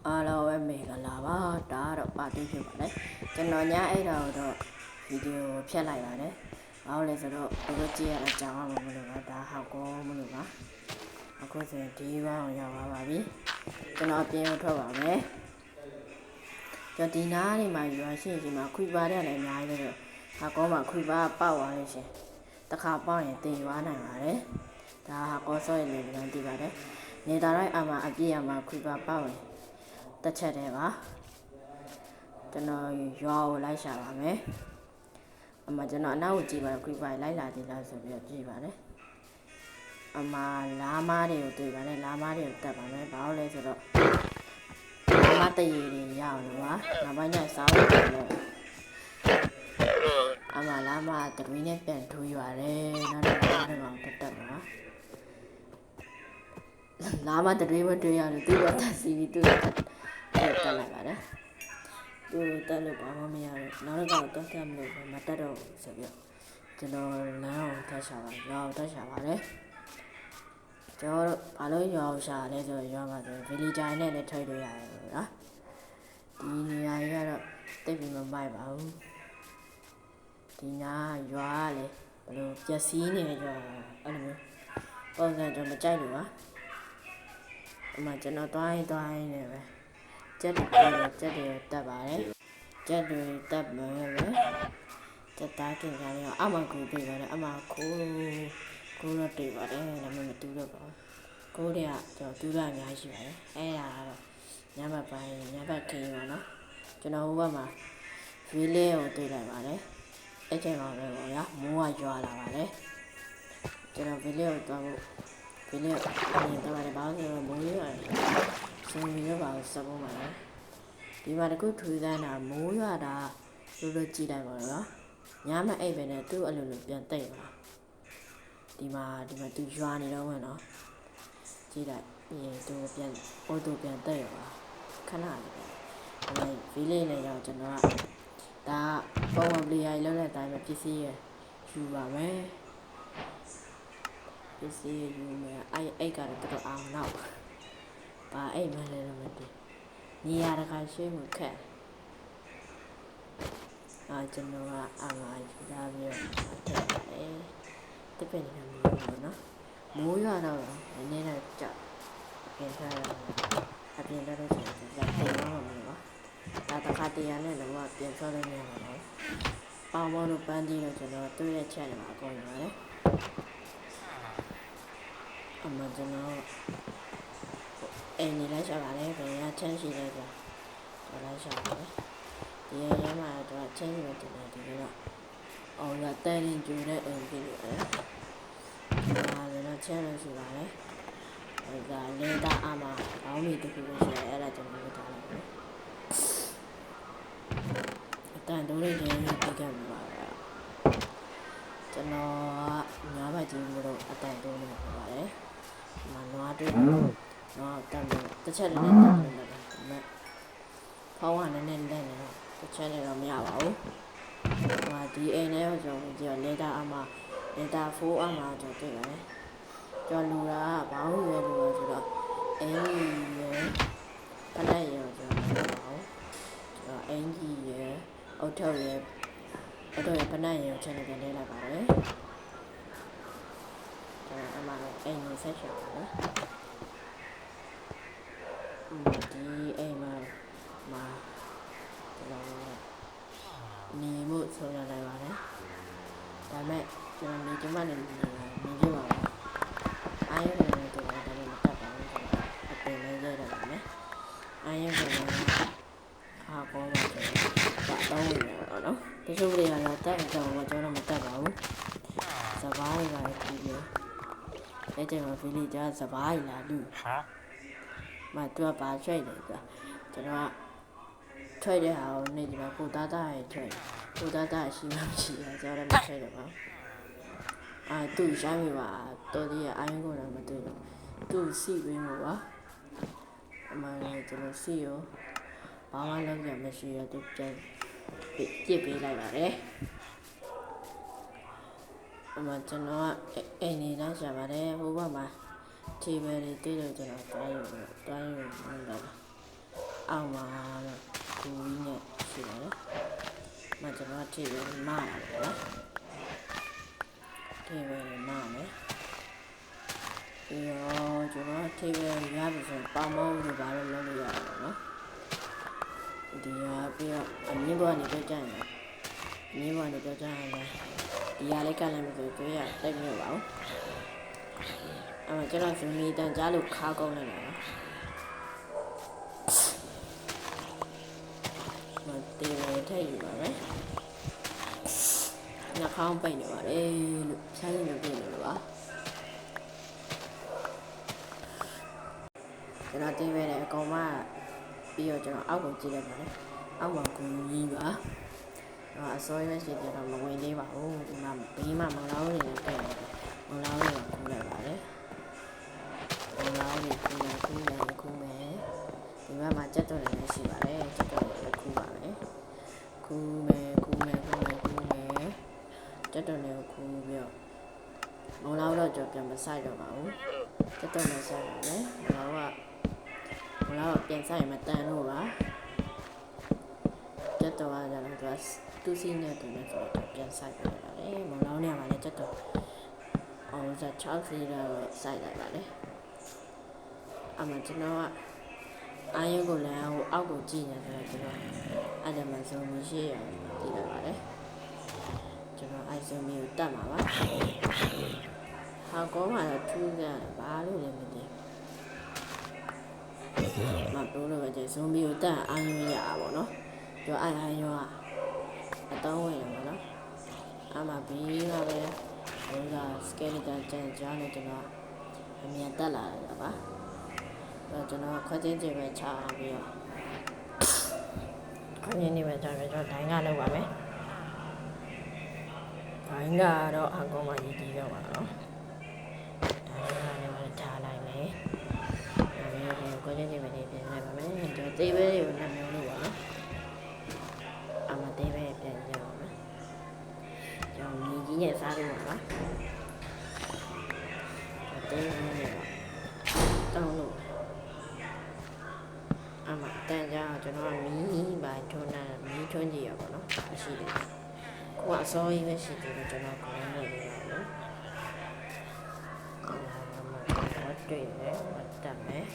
အားလုံးပဲမင်္ဂလာပါဒါကတော့ပါတီဖြစ်ပါတယ်ကျွန်တော်ညအဲ့တော့ဗီဒီယိုဖြတ်လိုက်ပါတယ်ဘာလို့လဲဆိုတော့ဘယ်ကြည့်ရတာကြောင်အောင်မလို့ပါဒါဟောက်ကောမလို့ပါအခုဆိုရင်ဒီဘောင်းရောက်ပါပြီကျွန်တော်ပြင်ထွက်ပါမယ်ကျွန်တော်ဒီနားနေမှာရွာရှိရင်ဒီမှာခွေပါတဲ့လည်းအများကြီးပဲဟောက်ကောမှာခွေပါပေါက်သွားလို့ရှင်တခါပေါက်ရင်တင်သွားနိုင်ပါတယ်ဒါဟောက်ကောဆော့ရည်လည်းတည်ပါတယ်နေတာတိုင်းအမှအပြည့်အမှခွေပါပေါက်ရင်တက်ချက်တယ်ပါကျွန်တော်ရွာကိုလိုက်ရှာပါမယ်အမကျွန်တော်အနောက်ကိုကြည့်ပါခွေးပိုင်လိုက်လာသေးလားဆိုပြီးတော့ကြည့်ပါနဲ့အမလာမားတွေကိုတွေ့ပါနဲ့လာမားတွေကိုတက်ပါမယ်ဘာလို့လဲဆိုတော့လာမားတရေတွေရအောင်လို့ပါနောက်ပိုင်းကျစားဖို့လို့အမလာမားတရွေးနဲ့ပြန်ထူရတယ်နောက်တော့တက်ပါလာမားတရွေးမတွေ့ရလို့သူ့ကတက်စီပြီးသူ့တက်လိုက်ပါတယ်သူတက်လို့ဘာမှမရတော့နောက်တော့တက်မလို့မတက်တော့ဆိုပြီးကျွန်တော်လမ်းအောင်တက်ရှာပါရွာအောင်တက်ရှာပါတယ်ကျွန်တော်ဘာလို့ရွာအောင်ရှာလဲဆိုတော့ရွာမှာဆိုဗီလီဂျာနဲ့လည်းထိလို့ရတယ်နော်ဒီနေရာကြီးကတော့တိတ်ပြီးမမိုက်ပါဘူးဒီနာရွာကလေဘယ်လိုပျက်စီးနေကြအဲ့လိုမျိုးပုံစံကျွန်တော်မကြိုက်လို့ပါအမှကျွန်တော်တွိုင်းနေပဲကျက်တွေတက်ပါတယ်ကျက်တွေတက်မယ်ပဲကျက်သားကင်ကြရအောင်အမကူတွေ့ပါတယ်အမကိုတော့တွေ့ပါတယ်ဒါမှမတူတော့ပါကိုတွေကကျွန်တော်တူတာအများကြီးရှိပါတယ်အဲ့ဒါကတော့ညဘက်ပိုင်းညဘက်ခင်းပါနော်ကျွန်တော်ဟိုဘက်မှာဗီလေးကိုတွေ့လိုက်ပါတယ်အဲ့ချိန်မှာပဲပေါ့ဗျာမိုးကရွာလာပါတယ်ကျွန်တော်ဗီလေးကိုသွားဖို့ဗီလေးကိုအရင်တော့ပါတယ်ဘာလို့လဲမိုးရွာဆိုပြီးတော့ပါစပုံးပါလေဒီမှာတခုထူးဆန်းတာမိုးရွာတာလို့ကြည့်လိုက်ပါတော့ညမအိပ်ပဲနဲ့သူ့အလိုလိုပြန်တိတ်ပါဒီမှာသူရွာနေတော့ဝင်တော့ကြည့်လိုက်ပြီးရင်သူပြန်အိုးသူပြန်တိတ်ပါခဏလေးပဲဗီလေးနဲ့ရောက်ကျွန်တော်ကဒါပုံမှန်ပလေယာလောက်တဲ့အတိုင်းပဲပစ္စည်းရယူပါမယ်ပစ္စည်းယူမယ်အိတ်ကတော့တော်အောင်တော့ပါအိမ်မလဲတော့မသိနေရာတခါရှင်းမှုခက်ကျွန်တော်ကအမှားယူလာပြီးတော့တက်တယ်တပည့်နေမှာနော်မိုးရွာတော့နည်းနည်းကြောက်ပြင်ထားအပြင်တော့ဆိုတော့ပြန်တော့မှာနော်ဒါတခါတရံနဲ့တော့ပြင်ဆွဲလို့မရပါဘူးပေါင်းလို့ပန်းကြီးတော့ကျွန်တော်တွေ့တဲ့ချက်တွေမှာအကုန်ရတယ်အမှန်ကျွန်တော်အိမ်နေလိုက်ရှာပါလေဘယ်ရချမ်းရှိလဲဆိုတော့လိုက်ရှာပါလေဒီရမှာတော့ချမ်းရှိတယ်ဒီကတော့အောင်ရတဲရင်ကျူတဲ့အိမ်ကြီးတွေဒါလည်းချမ်းလို့ရှိပါလေဒါလေတာအမဘောင်းမီတခုလို့ရှိရဲအဲ့ဒါကျွန်တော်လုပ်ထားလိုက်တယ်အတန်တိုးလေးတွေတိကျမှာပါကျွန်တော်ကညာဘက်ကြီးလို့အတန်တိုးနေပါပါတယ်မနွားတွေတော့တမ်းတစ်ချက်လည်းတက်နေတယ်ဖောင်းကလည်းလက်နေတော့တစ်ချက်လည်းတော့မရပါဘူးဒီအိမ်ထဲကိုကျွန်တော်ကြည့်လေတာအမလေတာဖိုးအမကျွန်တော်တွေ့ပါတယ်ကျွန်တော်လူတာဘာလို့လဲလို့ဆိုတော့အင်းကြီးရယ်ဖလက်ရယ်ကျွန်တော်ပြောပါဦးကျွန်တော်အင်းကြီးရယ်အုတ်ထုတ်ရယ်ဖလက်ရယ်ချက်နေပြန်လေးလိုက်ပါတယ်အမလည်းအိမ်ကိုဆက်ရှာပါမယ်ဒီအိမ်မှာကျွန်တော်နေမှုဆုံးရလိုက်ပါတယ်ဒါမဲ့ကျွန်တော်နေကျမနေပြပါမယ်အားရနေတော့ဒါလည်းမတတ်ပါဘူးကျွန်တော်အပင်လေးရတော့ပါမယ်အားရနေတော့အားကောင်းပါကျွန်တော်တော့ဝင်တော့နော်တချို့တွေကတော့တက်အောင်ကျွန်တော်မတတ်ပါဘူးစပားတွေပါကြည့်ပြီးအဲ့ကျမှဗီလီဂျာစပားလာလူမတူပါချွိတ်တယ်ကျွန်တော်ထွိတ်တဲ့ဟာကိုနေဒီမှာကိုသားသားရဲ့ထွိတ်ကိုသားသားရှိမှမရှိတာကျွန်တော်လည်းမထွိတ်တော့ပါသူ့ရိုင်းမိပါတော်သေးရဲ့အိုင်းကိုတော့မတွေ့တော့သူ့စီပေးမှာပါအမှန်လည်းကျွန်တော်စီရောဘာမှလုပ်ရမရှိရသူပြန်ပြစ်ပေးလိုက်ပါတယ်အမှကျွန်တော်ကအိမ်နေလိုက်ရှာပါတယ်ဟိုဘက်မှာခြေပဲတွေတွေ့လို့ကျွန်တော်တွားယူနေတာ အောက်မှာတော့ကိုကြီးနဲ့ရှိတယ်မကျွန်တော်ထိပဲမရပါဘူးထိပဲမမယ်ပြီးတော့ကျွန်တော်ထိပဲရပြီဆိုပေါင်းမောင်းလို့ဘာလို့လုပ်လို့ရအောင်နော်ဒီဟာပြီးတော့အမြင့်ဘွားနေတော့ကြရင်အမြင့်ဘွားနေတော့ကြရင်ဒီဟာလေးကလည်းမဆိုတွေ့ရတိုက်မြုပ်ပါဘူးကျွန်တော်ဇမီတန်ကြားလို့ခါကောင်းနေတယ်မတေးရထိုက်ယူပါမယ်နှာခေါင်းပိတ်နေပါတယ်လို့ခြားရင်းနေပြီလို့ပါကျွန်တော်တင်းပဲလေအကောင်မပြီးတော့ကျွန်တော်အောက်ကိုကြည့်လိုက်ပါလေအောက်မှာဂူကြီးပါအစိုးရရှိတယ်တော့မဝင်သေးပါဘူးဒီမှာဘေးမှာမလောင်းနေတယ်တဲ့မလောင်းနေတော့ခူးလိုက်ပါလေမလောင်းနေခူးမယ်ဒီဘက်မှာကြက်တော်လည်းရှိပါတယ်ကြက်တော်လည်းခူးပါမယ်ခူးမယ်ကြက်တော်လည်းခူးပြီးတော့မလောင်းတော့ကြော်ပြန်မဆိုင်တော့ပါဘူးကြက်တော်လည်းဆိုင်ပါမယ်မလောင်းကပြန်ဆိုင်မတန်လို့ပါကြက်တော်ကလည်းသူစီနဲ့တူနေဆိုတော့ပြန်ဆိုင်ပြလိုက်ပါတယ်မလောင်းနေမှာလည်းကြက်တော်အောင်စား6စီတော့ဆိုင်လိုက်ပါလေအမှကျွန်တော်ကအာရုံကိုလည်းအောက်ကိုကြည့်နေတယ်ကျွန်တော်အဲ့ဒါမှဆိုမရှိရတည်လိုက်ပါလေကျွန်တော်အိုက်ဆိုမီကိုတတ်မှာပါဟာကောမှာတော့ထူးကြဘာလို့လဲမသိမတိုးလို့ပဲဇွန်ဘီကိုတတ်အာရုံရပါဘောနော်သူအာရုံကအတောင်းဝင်ရပါနော်အမှဘီကပဲဟိုကစကယ်လီတန်ကြံကြားနေကျွန်တော်အမြန်တက်လာတာပါကျွန်တော်ခွက်ချင်းချင်းပဲချပြီးတော့ခွက်ချင်းနေပဲချပြီးတော့ဒိုင်းကလောက်ပါမယ်ဒိုင်းကတော့အကောင်မှရည်တည်တော့ပါတော့ဒိုင်းကလည်းမထားလိုက်မယ်ဒါပေမဲ့ခွက်ချင်းချင်းပဲနေပြင်လိုက်ပါမယ်ကျွန်တော်သေးပဲကိုနှမျိုးလို့ပါနော်အမသေးပဲပြန်ကြည့်ပါမယ်ကျွန်တော်မြည်ကြီးနဲ့စားလို့ပါသေးပဲနဲ့တောင်းလို့အမှတန်ကြကျွန်တော်မီးပါထွန်းတာမီးထွန်းကြည့်ရပါတော့မရှိဘူးကိုကအစောကြီးပဲရှိတယ်ကျွန်တော်ကိုလည်းလုပ်နေပါလို့တော့တွေ့တယ်တတ်မယ်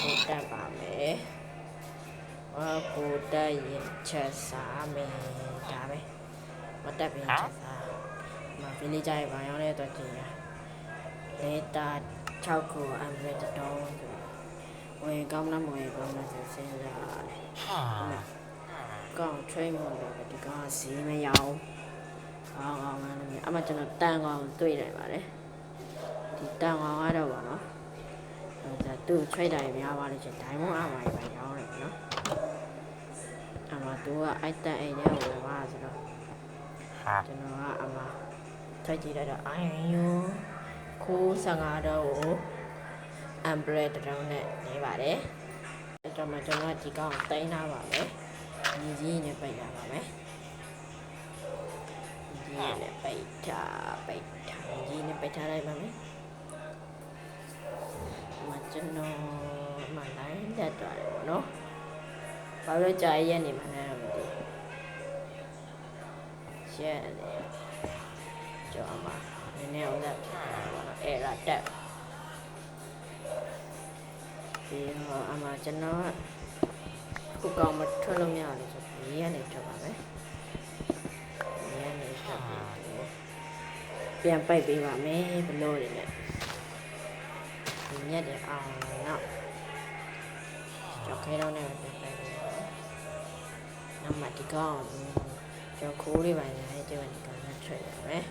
ကိုတက်ပါမယ်ကိုတက်ရင်ချက်စားမယ်ဒါပဲမတက်ပြင်ချက်စားမဖီလေးကြိုက်ပါရောင်းတဲ့တော့ကြည့်ရလေတာ6ခုအမ်ဘလက်တောင်းဝယ်ကောင်းလားမဝယ်ကောင်းလားဆိုစဉ်းစားတယ်ကောင်းထွေးမို့လို့ဒီကောင်ကဈေးမရောင်းကောင်းလည်းအမှကျွန်တော်တန်ကောင်တွေ့တယ်ပါလေဒီတန်ကောင်ကတော့ပါနော်ဒါသူ့ထွေးတိုင်းများပါလို့ချင်းဒိုင်းမွန်အမိုင်ပဲရောင်းတယ်နော်အမှသူကအိုက်တန်အိမ်ထဲကိုဝယ်ပါဆိုတော့ကျွန်တော်ကအမှထွေးကြည့်လိုက်တော့အိုင်ယွန်းခိုး15တော့ကိုအမ်ဘရက်တောင်းနဲ့နေပါတယ်အဲ့တော့မှကျွန်တော်ဒီကောင်တိုင်းထားပါမယ်ညီကြီးနဲ့ပိတ်ရပါမယ်ညီကြီးနဲ့ပိတ်ထားညီကြီးနဲ့ပိတ်ထားလိုက်ပါမယ်မကျွန်တော်မလိုက်တက်သွားတယ်ပေါ့နော်ဘာလို့ကြာရက်နေမှန်းတော့မသိရှက်တယ်ကြောက်ပါနည်းနည်းဥစ္စာအဲ့ဒါတက်ဒီအမှကျွန်တော်ကိုကောင်မထွက်လို့မရလို့ဆိုဒီကနေထွက်ပါမယ်ဒီကနေထွက်ပြီးပြန်ပိုက်ပေးပါမယ်ဘလို့တွေနဲ့ဒီညက်တယ်အောင်တော့ကြောက်ခဲတော့နဲ့ပြန်ပိုက်ပေးပါနောက်မှဒီကောင်ကြောက်ခိုးလေးပါနေတယ်ဒီကောင်နဲ့ထွက်ရမယ်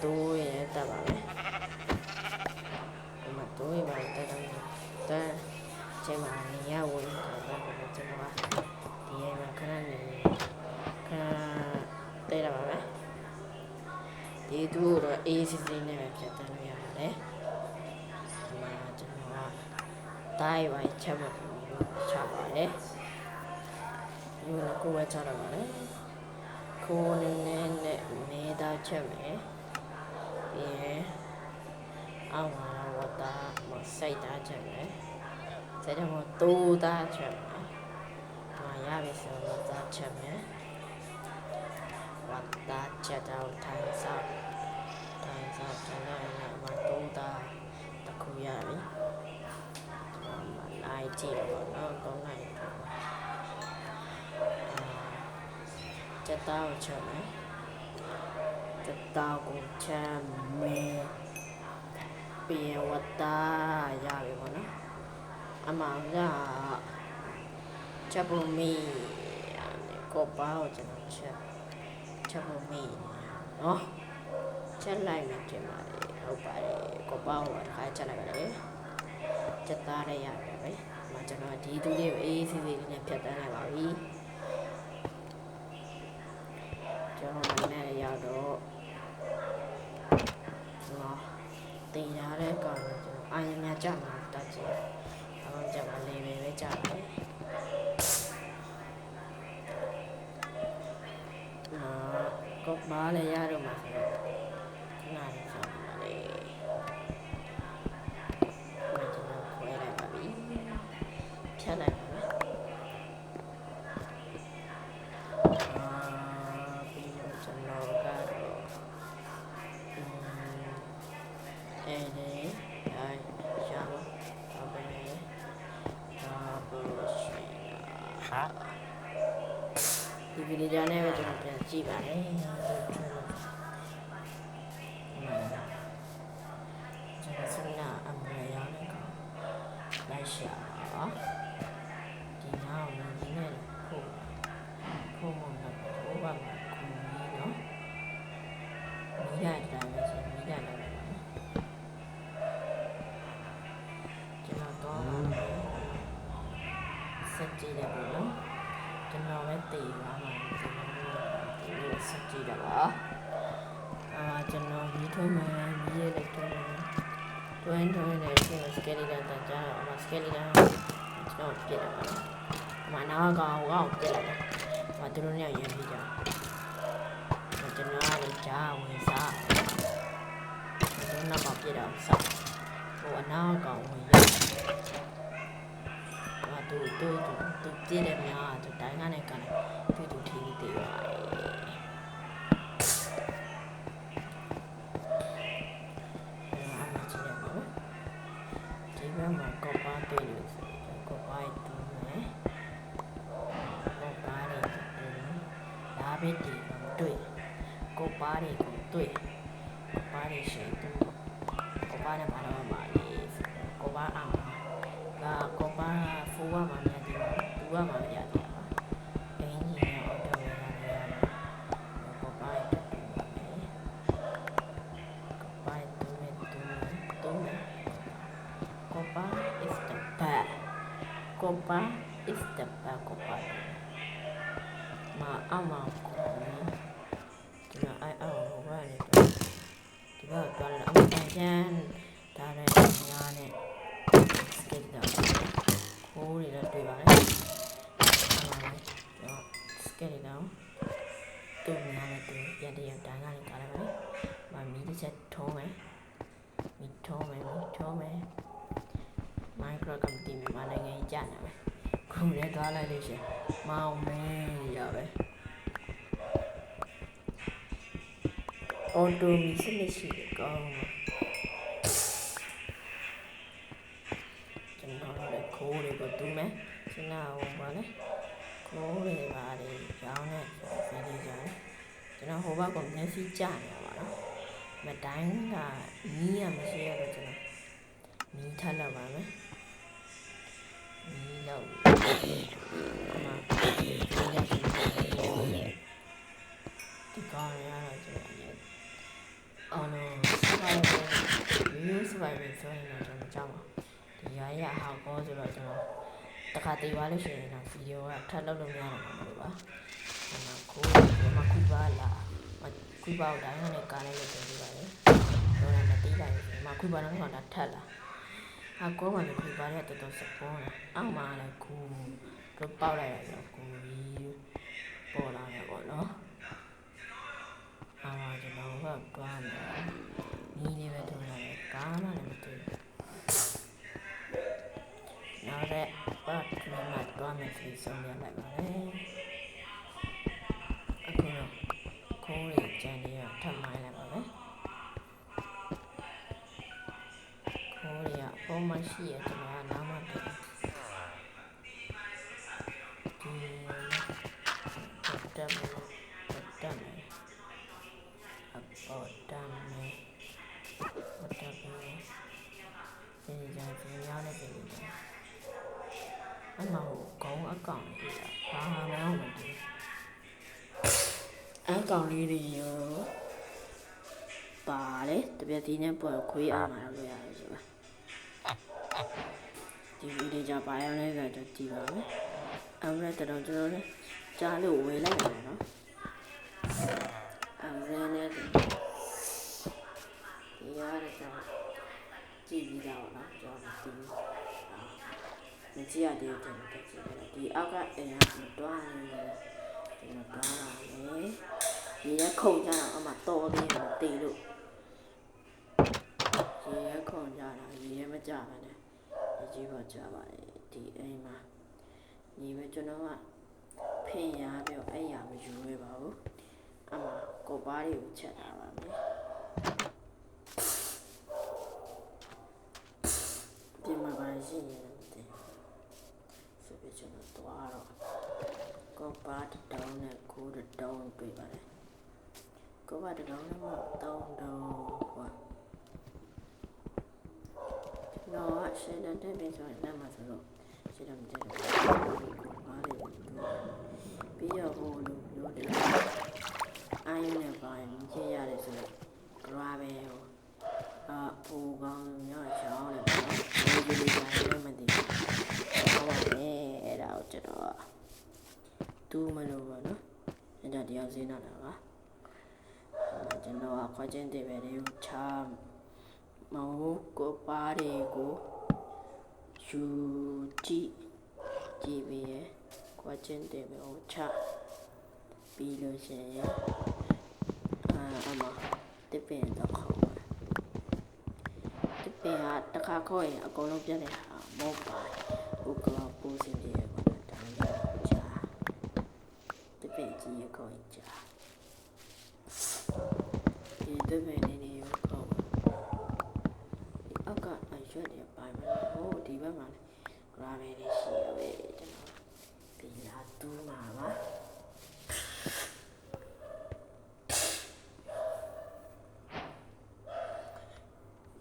တိုးရဲတက်ပါမယ်တို့ရပါတဲ့တဲ့ချိန်မှာနေရဝင်တာတော့ကျွန်တော်ဒီအိမ်မှာခဏတဲရပါမယ်ဒီသူ့တော့အေးစစ်စစ်နဲ့ဖြတ်တန်းလို့ရပါတယ်ဒီမှာကျွန်တော်ကတိုင်းဝိုင်းချက်မှချပါတယ်ဒီမှာကိုယ်ပဲချတော့ပါလေကိုယ်နဲ့နေတာချက်မယ်ပြီးရင်အောက်မှာဝတ်တာမဆ စိတ်သားချက်ပဲစိတ်တော့တိုးသားချက်ပဲဒီမှာရပြီဆိုတော့သားချက်ပဲဝတ်သားချက်တော့ထိုင်စားပြန်လာရင်မှာတိုးသားတစ်ခုရပြီလိုက်ကြည့်တော့နော်ကောင်းလိုက်ချက်သားကိုချက်မယ်ချက်သားကိုချက်မယ်ပြန်ဝတ်သားရပြီပေါ့နော်အမှန်ကချက်ပုံမီကိုပါကိုကျွန်တော်ချက်ပုံမီနော်ချက်လိုက်မှတင်ပါလေဟုတ်ပါတယ်ကိုပါကိုတစ်ခါချက်လိုက်ပါလေချက်သားရရတယ်ပဲကျွန်တော်ဒီသူလေးကိုအေးစီစီလေးနဲ့ဖြတ်တန်းလိုက်ပါပြီကျွန်တော်လည်းရောက်တော့တင်ရတဲ့ကောင်ကျွန်တော်အာရမြကြမှာတက်ကြည့်အောင်ကြမှာလေးပဲကြတယ်ကောက်ပါလေရတော့မှာဆိုတော့ခဏလေးဆောင်းပါလေကျွန်တော်ခွဲလိုက်ပါပြီဖြတ်လိုက်ပါမယ်ပြီးတော့ကျွန်တော်ကတော့ဒီဗီဒီယိုနဲ့ပဲကျွန်တော်ပြန်ကြည့်ပါမယ်ကျွန်တော်စနာအမရရောက်နေကောလိုက်ရှာပါဒီနောက်ဝင်နေဖို့မလို့ဘာမှခုနော်မိရတယ်ပဲဆိုမိရတယ်ပဲကျွန်တော်တော့စက်ကြည့်တယ်ပေါ့နော်ကျွန်တော်ပဲတည်ပါမှာဒီလိုစက်ကြည့်တာပါကျွန်တော်ဗီထုံးမယ်ဗီရဲ့လက်ထုံးမယ်တွန်းနေတယ်စကယ်လီတန်တန်ကြားတော့စကယ်လီတန်ကျွန်တော်ပြစ်တာပါမနာကောင်ပြစ်လိုက်တယ်သူတို့နဲ့ရန်ပြီးကြကျွန်တော်လည်းကြားဝင်စားကျွန်တော်နောက်ပြစ်တော့စားဟိုအနာကောင်ဝင်ရသူပြည့်တယ်များသူတိုင်းကနေကန်သူထီးသေးပါဒီဘက်မှာကောပါတွေ့လို့ကောပါတူမယ်ကောပါလေးဒါပဲဒီတွေ့ကောပါလေးကိုတွေ့ကောပါလေးရှိတူကောပါနဲ့မတော်ပါလေကောပါအောင်ကောပါဖူဝါမှာများတယ်ဘူဝါမှာများတယ်အင်းကြီးနဲ့အော်တိုဝင်ရတယ်ကောပါတူပါမယ်ကောပါတူမယ်ကောပါ is the best ကောပါ is the best ကောပါမှာအမောင်ကိုကျွန်တော်အောင်ဟိုကနေဒီဘက်သွားတယ်အမေတန်ချမ်းဒါလည်းများနဲ့စကစ်တော့ခိုးရတဲ့တွေ့ပါလေစကစ်တော့တူများနဲ့တူပြန်တရတန်းကနေကားလိုက်ပါလေမမီးတစ်ချက်ထုံးမယ်မီးထုံးမယ်မိုင်းကရကမ်တီမနိုင်ငံကြီးကြာနေမယ်ခုလည်းသွားလိုက်လို့ရှင်မောင်မဲရပဲအော်တိုမီစနစ်ရှိတယ်ကောင်းကျွန်တော်လည်းခိုးတွေကိုတူးမယ်ရှင်းနာဟိုပါလေခိုးတွေပါလေရောင်းနေစနေကြတယ်ကျွန်တော်ဟိုဘက်ကမျက်စိကျနေပါတော့မတိုင်းကမီးရမရှိရတော့ကျွန်တော်မီးထပ်လောက်ပါမယ်မီးလောက်ဒီကောင်ရတော့ကျွန်တော်အော်နော်စပိုင်ပဲဆိုရင်တော့ကျွန်တော်ကြောက်ပါဒီရရဟောက်ကောဆိုတော့ကျွန်တော်တခါတည်သွားလို့ရှိရင်တော့ဗီဒီယိုကထပ်လုပ်လို့မရတော့ဘူးပါခိုးမခုပါလားခုပါတော့တိုင်းနဲ့ကားလိုက်လို့ပြောပြပါလေတော့လည်းမသိလိုက်ဘူးမခုပါတော့တော့ထပ်လာဟာကောမှလည်းခုပါတဲ့တော်တော်စပေါ်လာအောက်မှာလည်းခုတော့ပေါက်လိုက်ရတော့ကိုကြီးပေါ်လာတယ်ပေါ့နော်ကျွန်တော်ကတွားမယ်နီးလေးပဲတွားရတယ်ဘာမှလည်းမတွေ့ဘူး တဲ့ပတ်ထမတော့မယ်ဆိုဆုံးရလိုက်ပါလေအခုတော့ခိုးရကြံနေရထပ်မိုင်းလိုက်ပါမယ်ခိုးရပုံမရှိရကျွန်တော်နားမပြဒီတက်မယ်တက်မယ်အပေါ်တက်မယ်တက်မယ်ဒီကြံစီများနေပြီအမဟုတ်ကောင်းအကောင်လေးဘာမှမဟုတ်ဘူးအကောင်လေးတွေရောပါလေတပြက်ဒီနဲ့ပေါ်ခွေးအားမှာလို့ရတယ်ဆိုပါဒီဗီဒီယိုကြပါရလဲဆိုတော့ကြည့်ပါမယ်အဲ့ဒါတော့ကျွန်တော်လည်းကြားလို့ဝေလိုက်တယ်နော်အဲ့ဒါနဲ့ဒီရတယ်ဆိုကြည့်ပြီးတော့နော်ကျွန်တော်ဒီမကြည့်ရသေးတယ်ကြည့်ရတယ်ဒီအောက်ကအိမ်ကတွားနေတယ်ကျွန်တော်တွားလာတယ်ဒီရက်ခုန်ကြတော့အမှတော်ပြီးတော့တေလို့ဒီရက်ခုန်ကြတာဒီရက်မကြပါနဲ့ဒီကြီးပေါ်ကြပါလေဒီအိမ်မှာညီမကျွန်တော်ကဖင်ရပြီးအဲ့ရမယူရပါဘူးအမှကိုပါးတွေကိုချက်တာပါမယ်ဒီမှာပါရှိနေတယ်ဆိုပြီးကျွန်တော်တွားတော့ကိုပါးတောင်းနဲ့ကိုတောင်းတွေ့ပါတယ်ကိုပါးတောင်းနဲ့တောင်းတော့ဟောတော့ရှင်းတဲ့ပြင်ဆိုရင်လက်မှာဆိုတော့ရှင်းတော့မကြည့်ဘူးပါးတွေပြီးတော့ဟိုလိုမျိုးတယ်အာယုနဲ့ပါရင်ကြည့်ရတယ်ဆိုတော့ grab ပဲဟိုဘူကောင်းမျိုးချောင်းတယ်ပေါ့ဒီလိုလည်းမသိဘူးဟောပါမယ်အဲ့ဒါကိုကျွန်တော်တူးမလို့ပါနော်အဲ့ဒါတရားစင်းနာတာပါကျွန်တော်ကခွာချင်းတွေပဲတွေကိုချာမဟုတ်ကိုပါးတွေကိုယူကြည့်ပြီးရခွာချင်းတွေပဲဟိုချပြီးလို့ရှိရင်အမတစ်ပင်တော့ခေါ်တစ်ပင်ကတခါခေါ်ရင်အကုန်လုံးပြတ်နေတာမောပါဟိုကပူစင်တယ်ပေါ့ဒါလည်းကြာတစ်ပင်ကြီးရခေါ်ရင်ကြာဒီတစ်ပင်နေနေရောခေါ်အောက်ကအရွက်တွေပိုင်းမှာဟိုဒီဘက်မှာရာဘယ်တွေရှိရပဲကျွန်တော်ဒီလာတူးမှာပါ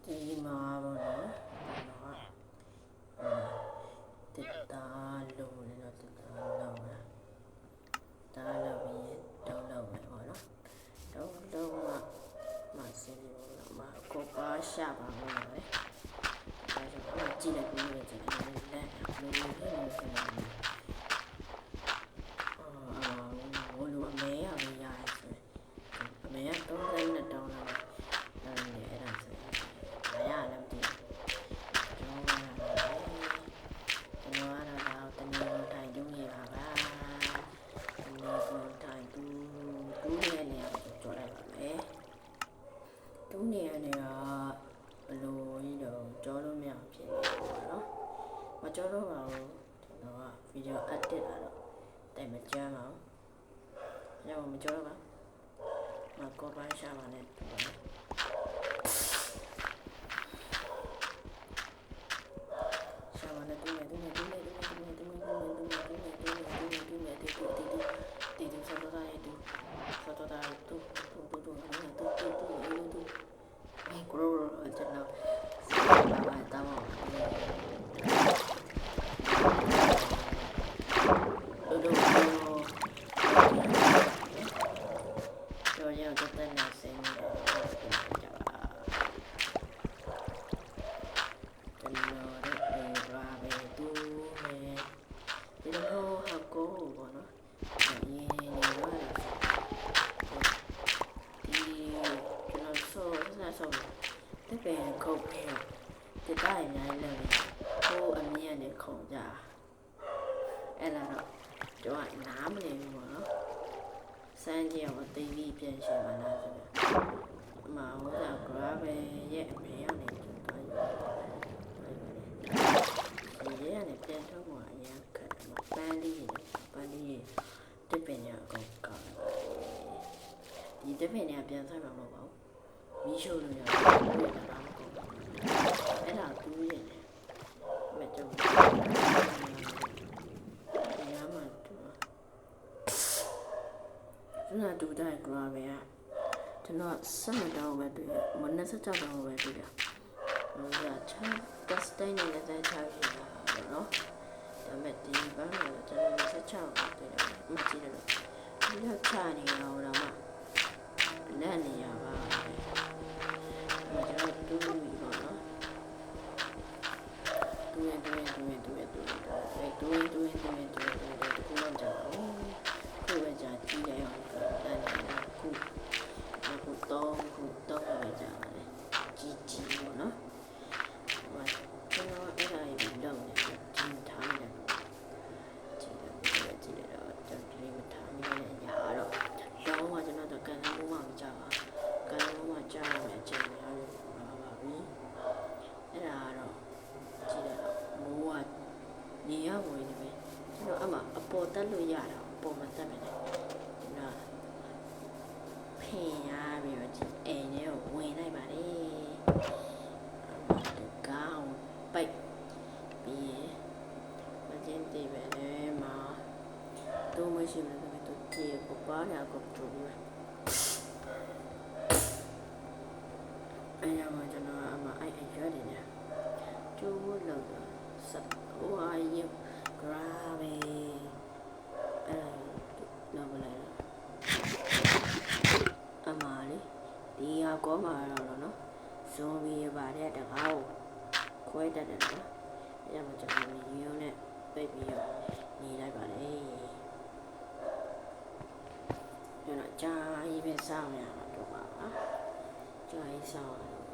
ဒီမှာပေါ့နော်တစ်တာလုံးနဲ့တော့တစ်တာလုံးပဲတားလို့ပြီးတောင်းလို့ပဲပေါ့နော်တောင်းလို့မှစင်းလို့မှကိုပါရှာပါမယ်လေဒါကြောင့်ကြည့်လိုက်ပြီးတော့ကျွန်တော်လည်းလက်လုံးလုံးနဲ့ဆက်နေတယ်ဘိုးလိုအမေရမရဆိုအမေက30နဲ့တောင်းလာတယ်အဲ့ဒါဆိုမရလည်းမသိကျွန်တော်ကတော့တနည်းထိုင်တူးနေပါပါတနည်းထိုင်တူးနေနေကြော်လိုက်ပါမယ်တူးနေရနေတာဘလို့ကြီးတော့ကြောလို့မရဖြစ်နေပါတော့မကြောတော့ပါဘူးကျွန်တော်ကဗီဒီယိုအက်တစ်လာတော့တိုင်မကြမ်းပါဘူးညမကြောတော့ပါမကောပိုင်းရှာပါနဲ့တစ်ပင်ခုတ်ပြီးတော့တစ်တိုင်းနိုင်လို့ဟိုအမြင့်နဲ့ခုံကြအဲ့ဒါတော့ကျွန်တော်နားမလည်ဘူးပေါ့နော်စမ်းကြည့်အောင်သိပြီးပြန်ရှင်းပါလားဆိုတော့အမဟိုက grab ရဲ့အမေကနေကျွန်တော်ဒီရဲနဲ့ပြန် ပန်းလေးတစ်ပင်ရအကုန်ကောင်းတယ်ဒီတစ်ပင်ရပြန်ဆိုင်မှာမဟုတ်ပါဘူးမီးရှို့လို့ရတယ်ဒါမှမဟုတ်အဲ့ဒါတူးရတယ်မကြောက်ဘူးညမှာတူကျွန်တော်တူတဲ့ grab ရကျွန်တော်7တောင်းပဲတွေ့မ26တောင်းပဲတွေ့တယ်ဟိုကချာ test တိုင်းနဲ့လည်းချာရှိတာနော်ဒါပေမဲ့ဒီဘက်မှာကျွန်တော်26ပဲတွေ့တယ်မကြည့်လို့ဒီတော့ချနေရအောင်တော့မှလက်နေရပါကျွန်တော်တူးပြီးတော့နော်တူးရင်တူးခုမှကြောက်ခုပဲကြာကြည့်လိုက်အောင်အဲ့ဒါခုတော့ပဲကြာပါတယ်ကြီးပေါ့နော်ကျွန်တော်အဲ့ဒါကြီးလောက်နေဒီထားနေတယ်ကြည့်တော့ကျွန်တော်မထားမိတဲ့ညာတော့တော့မှကျွန်တော်ကန်လုံးမကြောက်ကန်လုံးမကြောက်မယ်အချိန်များလို့ပါပြီအဲ့ဒါတော့ကြည့်တော့မိုးကနေရဝင်နေပြီကျွန်တော်အမှအပေါ်တက်လို့ရတာပုံမှန်တက်မယ်ကျွန်တော်ဖင်ရပြီးတော့ဒီအိမ်ထဲကိုဝင်လိုက်ပါလေကောင်းပိတ်ပြီးမကျင်းတည်ပဲလေမှာတော့မရှိဘူးလေတော့ကြည့်ပပနာကိုတူမယ်အဲ့ရမှာကျွန်တော်အမှအဲ့ရွက်နေတယ်ကျိုးလို့တော့စက်ဟိုအရင် grab လောက်လိုက်အမလေးဒီဟာကောမှာတော့နော်ဇွန်ဘီရပါတဲ့တကားကိုခွဲတတ်တယ်နော်အဲ့ဒါမှကျွန်တော်ရုံနဲ့ပိတ်ပြီးတော့နေလိုက်ပါလေကျွန်တော်ကြာကြီးပဲစောင့်ရမှာတော့ပါကြာကြီးစောင့်ရတော့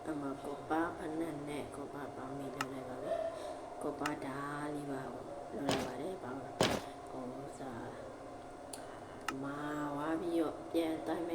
အမကိုပါဖနက်နဲ့ကိုပါပေါင်းမိလုပ်လိုက်ပါပဲကိုပါဒါလေးပါလုပ်လိုက်ပါတယ်ပေါင်းဟိုစားမာဝါပြီးတော့ပြန်တိုင်းမဲ့